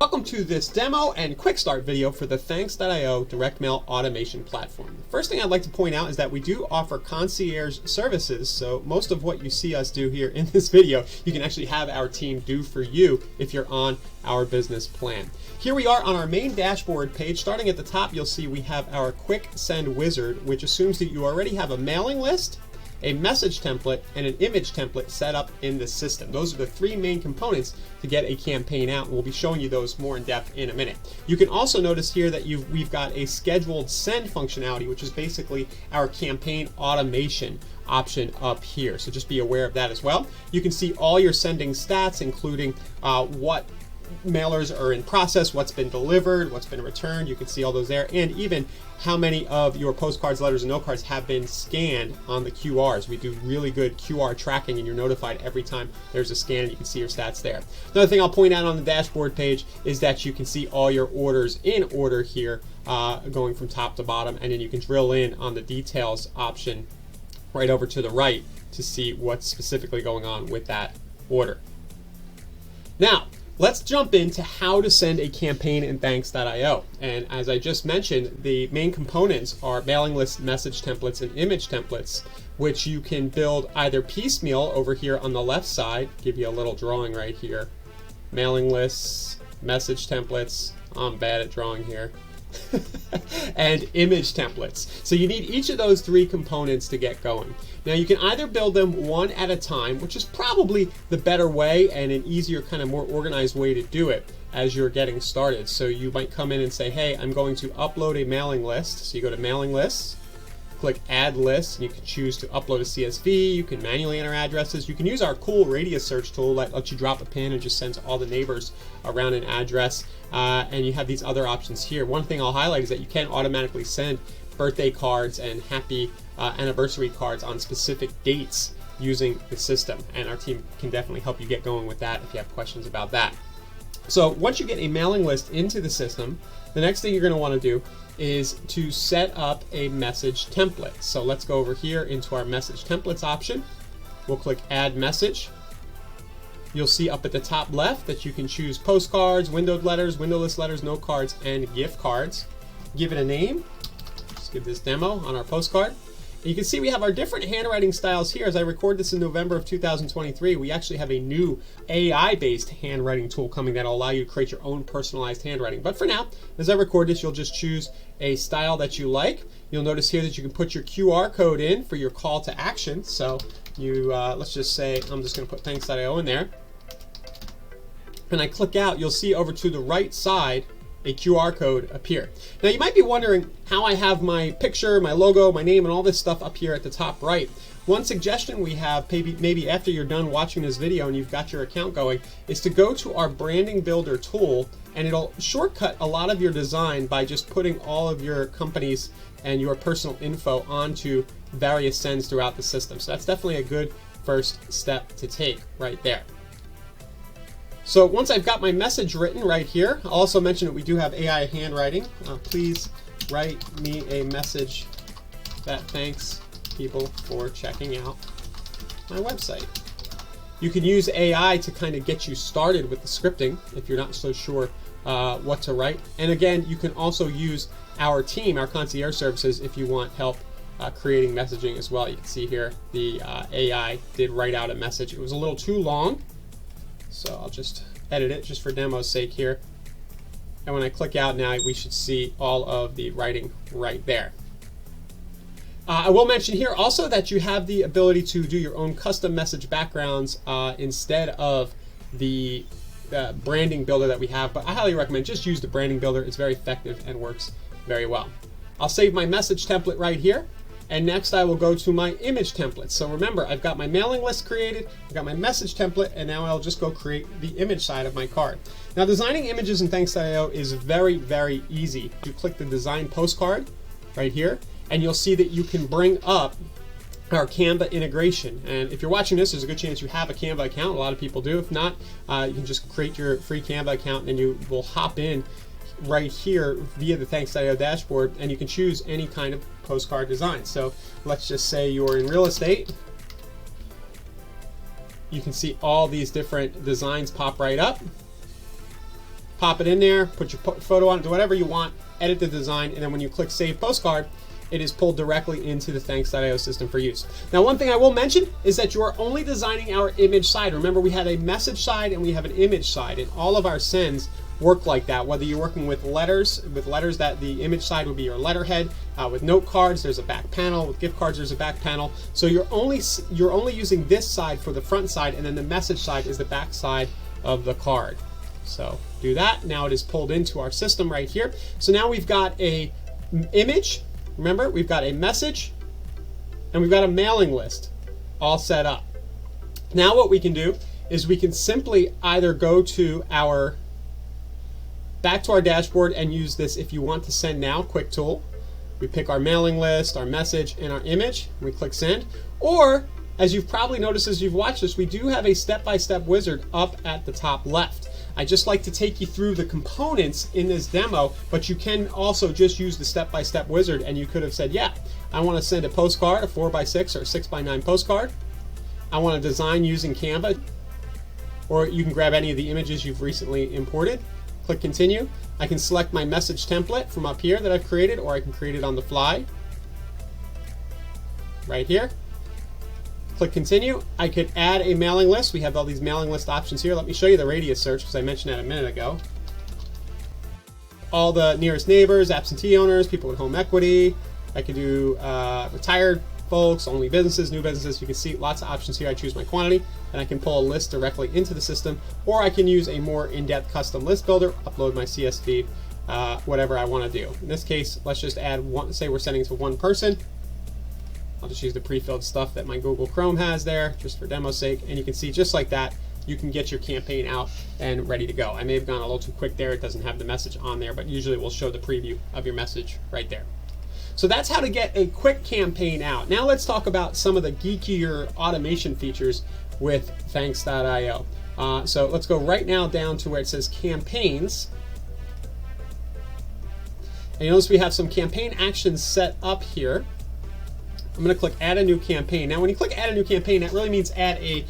Welcome to this demo and quick start video for the Thanks.io direct mail automation platform. The first thing I'd like to point out is that we do offer concierge services, so most of what you see us do here in this video, you can actually have our team do for you if you're on our business plan. Here we are on our main dashboard page. Starting at the top, you'll see we have our quick send wizard, which assumes that you already have a mailing list, a message template, and an image template set up in the system. Those are the three main components to get a campaign out, and we'll be showing you those more in depth in a minute. You can also notice here that we've got a scheduled send functionality, which is basically our campaign automation option up here. So just be aware of that as well. You can see all your sending stats, including what mailers are in process, what's been delivered, what's been returned. You can see all those there, and even how many of your postcards, letters, and note cards have been scanned on the QRs. We do really good QR tracking, and you're notified every time there's a scan, and you can see your stats there. Another thing I'll point out on the dashboard page is that you can see all your orders in order here, going from top to bottom, and then you can drill in on the details option right over to the right to see what's specifically going on with that order. Now, let's jump into how to send a campaign in Thanks.io. And as I just mentioned, the main components are mailing list, message templates, and image templates, which you can build either piecemeal over here on the left side. Give you a little drawing right here. Mailing lists, message templates. I'm bad at drawing here. And image templates. So you need each of those three components to get going. Now you can either build them one at a time, which is probably the better way and an easier, kind of more organized way to do it as you're getting started. So you might come in and say, hey, I'm going to upload a mailing list. So you go to mailing lists, click add list, and you can choose to upload a CSV. You can manually enter addresses. You can use our cool radius search tool that lets you drop a pin and just sends all the neighbors around an address. And you have these other options here. One thing I'll highlight is that you can automatically send birthday cards and happy anniversary cards on specific dates using the system, and our team can definitely help you get going with that if you have questions about that. So once you get a mailing list into the system, the next thing you're going to want to do is to set up a message template. So let's go over here into our message templates option. We'll click add message. You'll see up at the top left that you can choose postcards, windowed letters, windowless letters, note cards, and gift cards. Give it a name. Just give this demo on our postcard. And you can see we have our different handwriting styles here. As I record this in November of 2023, we actually have a new AI-based handwriting tool coming that will allow you to create your own personalized handwriting. But for now, as I record this, you'll just choose a style that you like. You'll notice here that you can put your QR code in for your call to action. So you, let's just say, I'm just going to put Thanks.io in there. And I click out, you'll see over to the right side a QR code appear. Now you might be wondering how I have my picture, my logo, my name, and all this stuff up here at the top right. One suggestion we have, maybe after you're done watching this video and you've got your account going, is to go to our branding builder tool, and it'll shortcut a lot of your design by just putting all of your companies and your personal info onto various sends throughout the system. So that's definitely a good first step to take right there. So once I've got my message written right here, I'll also mention that we do have AI handwriting. Please write me a message that thanks people for checking out my website. You can use AI to kind of get you started with the scripting if you're not so sure what to write. And again, you can also use our team, our concierge services, if you want help creating messaging as well. You can see here the AI did write out a message. It was a little too long, so I'll just edit it just for demo's sake here. And when I click out now, we should see all of the writing right there. I will mention here also that you have the ability to do your own custom message backgrounds instead of the branding builder that we have, but I highly recommend just use the branding builder. It's very effective and works very well. I'll save my message template right here. And next I will go to my image template. So remember, I've got my mailing list created, I've got my message template, and now I'll just go create the image side of my card. Now designing images in Thanks.io is very, very easy. You click the design postcard right here, and you'll see that you can bring up our Canva integration. And if you're watching this, there's a good chance you have a Canva account. A lot of people do. If not, you can just create your free Canva account and you will hop in right here via the Thanks.io dashboard, and you can choose any kind of postcard design. So let's just say you're in real estate. You can see all these different designs pop right up. pop it in there, put your photo on it, do whatever you want, edit the design, and then when you click Save Postcard, it is pulled directly into the Thanks.io system for use. Now, one thing I will mention is that you are only designing our image side. Remember, we have a message side and we have an image side, and all of our sends work like that. Whether you're working with letters that the image side would be your letterhead, with note cards, there's a back panel. With gift cards, there's a back panel. So you're only using this side for the front side, and then the message side is the back side of the card. So do that. Now it is pulled into our system right here. So now we've got a image. Remember, we've got a message and we've got a mailing list all set up. Now what we can do is we can simply either go to back to our dashboard and use this if you want to send now quick tool. We pick our mailing list, our message, and our image, and we click send. Or, as you've probably noticed as you've watched this, we do have a step-by-step wizard up at the top left. I just like to take you through the components in this demo, but you can also just use the step-by-step wizard, and you could have said, yeah, I want to send a postcard, a 4x6 or a 6x9 postcard. I want to design using Canva, or you can grab any of the images you've recently imported. Click continue. I can select my message template from up here that I've created, or I can create it on the fly right here. Click continue. I could add a mailing list. We have all these mailing list options here. Let me show you the radius search because I mentioned that a minute ago. All the nearest neighbors, absentee owners, people with home equity. I could do retired folks, only businesses, new businesses. You can see lots of options here. I choose my quantity and I can pull a list directly into the system, or I can use a more in-depth custom list builder, upload my CSV, whatever I want to do. In this case, let's just add one, say we're sending to one person. I'll just use the pre-filled stuff that my Google Chrome has there, just for demo's sake, and you can see just like that, you can get your campaign out and ready to go. I may have gone a little too quick there. It doesn't have the message on there, but usually we'll show the preview of your message right there. So that's how to get a quick campaign out. Now let's talk about some of the geekier automation features with Thanks.io. So let's go right now down to where it says campaigns. And you notice we have some campaign actions set up here. I'm going to click add a new campaign. Now when you click add a new campaign, that really means add a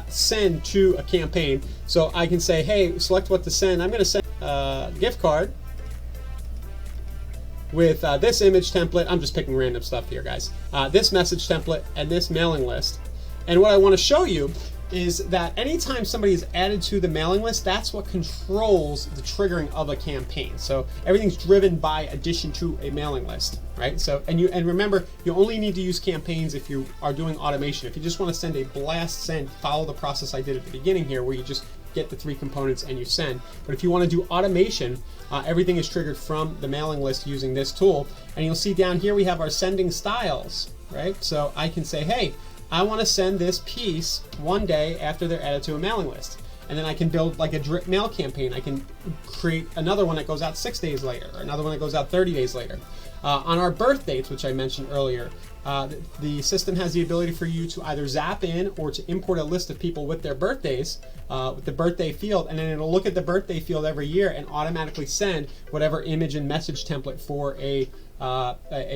send to a campaign. So I can say, hey, select what to send. I'm going to send a gift card with this image template. I'm just picking random stuff here, guys. This message template and this mailing list. And what I want to show you is that anytime somebody is added to the mailing list, that's what controls the triggering of a campaign. So everything's driven by addition to a mailing list, right? So and remember, you only need to use campaigns if you are doing automation. If you just want to send a blast send, follow the process I did at the beginning here, where you just get the 3 components and you send. But if you want to do automation, everything is triggered from the mailing list using this tool. And you'll see down here we have our sending styles, right? So I can say, hey, I want to send this piece one day after they're added to a mailing list. And then I can build like a drip mail campaign. I can create another one that goes out 6 days later, or another one that goes out 30 days later. On our birth dates, which I mentioned earlier, the system has the ability for you to either zap in or to import a list of people with their birthdays, with the birthday field, and then it'll look at the birthday field every year and automatically send whatever image and message template for a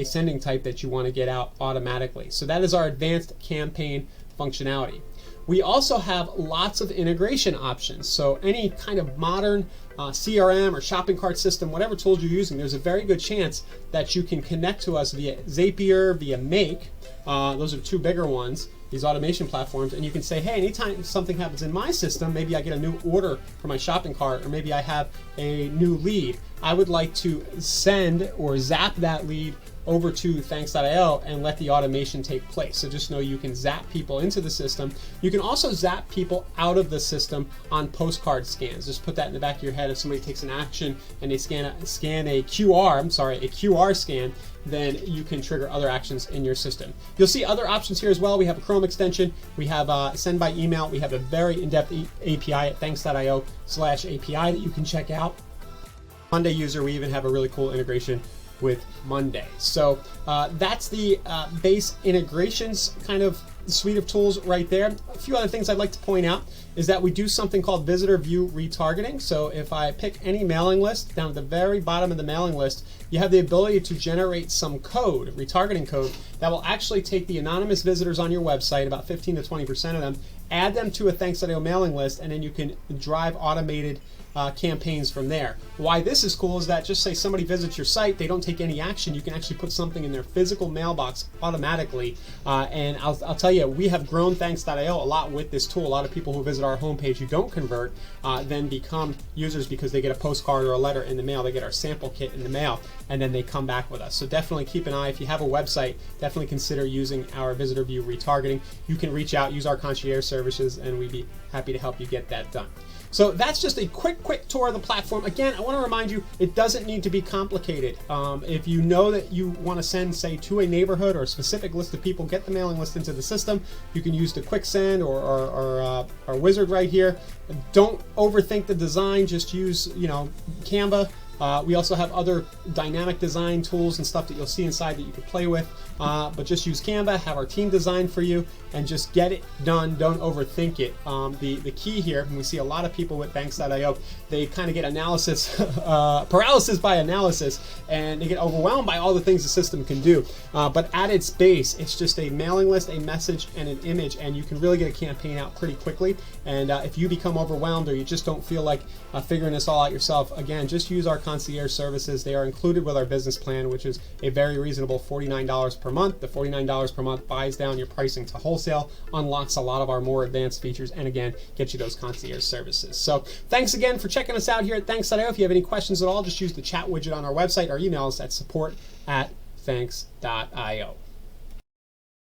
sending type that you want to get out automatically. So that is our advanced campaign functionality. We also have lots of integration options. So any kind of modern CRM or shopping cart system, whatever tools you're using, there's a very good chance that you can connect to us via Zapier, via Make. Those are 2 bigger ones, these automation platforms, and you can say, hey, anytime something happens in my system, maybe I get a new order for my shopping cart, or maybe I have a new lead, I would like to send or zap that lead over to Thanks.io and let the automation take place. So just know you can zap people into the system. You can also zap people out of the system on postcard scans. Just put that in the back of your head. If somebody takes an action and they scan a QR scan, then you can trigger other actions in your system. You'll see other options here as well. We have a Chrome extension. We have send by email. We have a very in-depth API at thanks.io/API that you can check out. Monday user, we even have a really cool integration with Monday. So that's the base integrations kind of suite of tools right there. A few other things I'd like to point out is that we do something called visitor view retargeting. So if I pick any mailing list, down at the very bottom of the mailing list, you have the ability to generate some code, retargeting code, that will actually take the anonymous visitors on your website, about 15 to 20% of them, add them to a Thanks.io mailing list, and then you can drive automated campaigns from there. Why this is cool is that just say somebody visits your site, they don't take any action, you can actually put something in their physical mailbox automatically. And I'll tell you, we have grown thanks.io a lot with this tool. A lot of people who visit our homepage who don't convert then become users because they get a postcard or a letter in the mail. They get our sample kit in the mail, and then they come back with us. So definitely keep an eye. If you have a website, definitely consider using our visitor view retargeting. You can reach out, use our concierge services, and we'd be happy to help you get that done. So that's just a quick tour of the platform. Again, I want to remind you, it doesn't need to be complicated. If you know that you want to send, say, to a neighborhood or a specific list of people, get the mailing list into the system. You can use the quick send or our wizard right here. Don't overthink the design. Just use, Canva. We also have other dynamic design tools and stuff that you'll see inside that you can play with. But just use Canva, have our team design for you, and just get it done. Don't overthink it. The key here, and we see a lot of people with thanks.io, they kind of get analysis, paralysis by analysis, and they get overwhelmed by all the things the system can do. But at its base, it's just a mailing list, a message, and an image, and you can really get a campaign out pretty quickly. And if you become overwhelmed or you just don't feel like figuring this all out yourself, again, just use our concierge services. They are included with our business plan, which is a very reasonable $49 per month. The $49 per month buys down your pricing to wholesale, unlocks a lot of our more advanced features, and again, gets you those concierge services. So thanks again for checking us out here at thanks.io. If you have any questions at all, just use the chat widget on our website or email us at support@thanks.io.